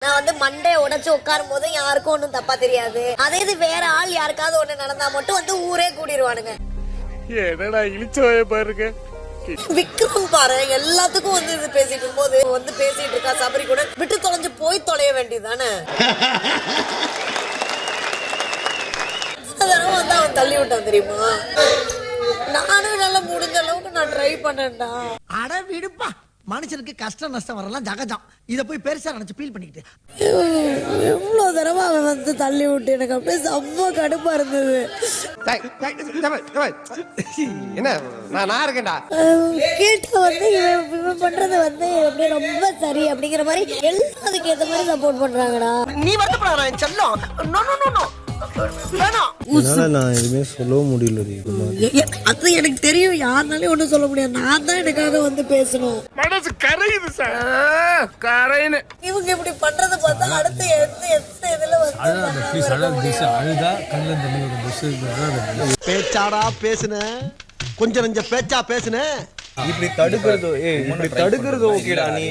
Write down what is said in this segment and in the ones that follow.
நான் வந்து மண்டே உடைச்சு உட்காரும் போது யாருக்கும் ஒண்ணும் தப்பா தெரியாது. அதே இது வேற ஆள் யாருக்காவது ஒண்ணு நடந்தா மட்டும் வந்து ஊரே கூடிடுவானுங்க. என்னடா இழிச்சோய பாருங்க. விக்ரம் பாரு எல்லாத்துக்கும் வந்து இது பேசிட்டு இருக்கும்போது வந்து பேசிட்டு இருக்கா சபரி கூட விட்டு தொலைஞ்சு போய் தொலைய வேண்டியதுதானே. வந்து அவன் தள்ளி விட்டான் தெரியுமா. நானும் நல்லா முடிஞ்ச அளவுக்கு நான் ட்ரை பண்ணேன்டா. அட விடுப்பா, மனுஷனுக்கு கஷ்டம் நஷ்டம் வரலாம் ஜகஜம். இத போய் பெருசா நினைச்சு ஃபீல் பண்ணிக்கிட்டு எவ்வளவு தடவை அவன் வந்து தள்ளி விட்டு எனக்கு அப்படியே செம்ம கடுப்பா இருந்தது. என்ன நான் இருக்கேன்டா கேட்ட வந்து இவன் பண்றது வந்து அப்படியே ரொம்ப சரி அப்படிங்கிற மாதிரி எல்லாத்துக்கு ஏத்த மாதிரி சப்போர்ட் பண்றாங்கடா. நீ வருத்தப்படாத செல்லம். நோ நோ நோ நோ நான் எதுவுமே சொல்லவும் முடியல. அது எனக்கு தெரியும், யாருனாலும் ஒண்ணும் சொல்ல முடியாது. நான் தான் எனக்காக வந்து பேசணும். மனசு கரையுது சார், கரையுன்னு. இவங்க இப்படி பண்றத பார்த்தா அடுத்து எந்த இதுல வந்து பேச்சாடா பேசுன, கொஞ்சம் நெஞ்ச பேச்சா பேசுன. இப்படி தடுக்கிறது ஓகேடா. நீ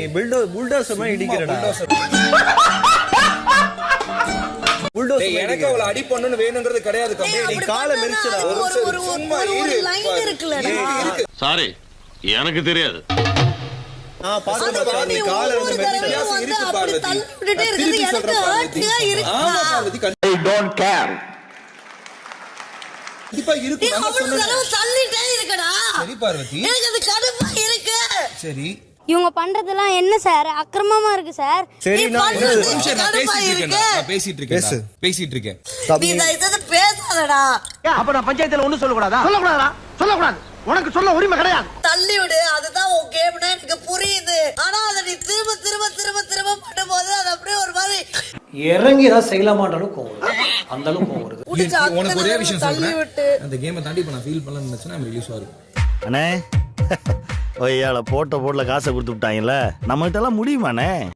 புல்டோசர் இடிக்கிறடா. எனக்கு அவளை அடி பண்ணணும்னு வேணுங்கிறது கிடையாது. நீ காலை மெரிச்சடா. ஒரு லைன் இருக்குல்லடா. சாரி, எனக்கு தெரியாது. நான் பாத்துட்டேன். நீ காலை வந்து மெரிச்சடா. அப்படி தள்ளி விட்டுட்டே இருக்குது. எனக்கு ஹர்ட்யா இருக்கு. I don't care. கண்டிப்பா இருக்கு. நான் சொன்னேன் தள்ளிட்டே இருக்கடா. சரி பார்வதி, எனக்கு அது கடுப்பா இருக்கு. சரி இவங்க பண்றதெல்லாம் என்ன சார் அக்கிரமமா இருக்கு சார். சரி நான் பேசிட்டு இருக்கேன். நீ இத பேசாதடா. அப்ப நான் பஞ்சாயத்துல ஒண்ணு சொல்லக்கூடாதா? சொல்லக்கூடாதா? சொல்லக்கூடாது. உனக்கு சொல்ல உரிமை கிடையாது. தள்ளி விடு, அதுதான் உன் கேம்னா எனக்கு புரியுது. ஆனா அத நீ திரும்ப திரும்ப திரும்ப திரும்ப பண்ணும்போது அது அப்படியே ஒரு மாதிரி இறங்கி ஏதாவது செய்யலாமான்றாலும் கோவம் வருது. அந்த அளவுக்கு கோவம் வருது. உனக்கு ஒரே விஷயம் சொல்றேன், அந்த கேமை தாண்டி இப்ப நான் ஃபீல் பண்ணலன்னு நினைச்சேன்னா ரிலீஸ் ஆகும். அண்ணே ஒய்யால போட்ட போட்ல காசை கொடுத்து விட்டாங்கல்ல, நம்ம கிட்ட எல்லாம் முடியுமாண்ணே?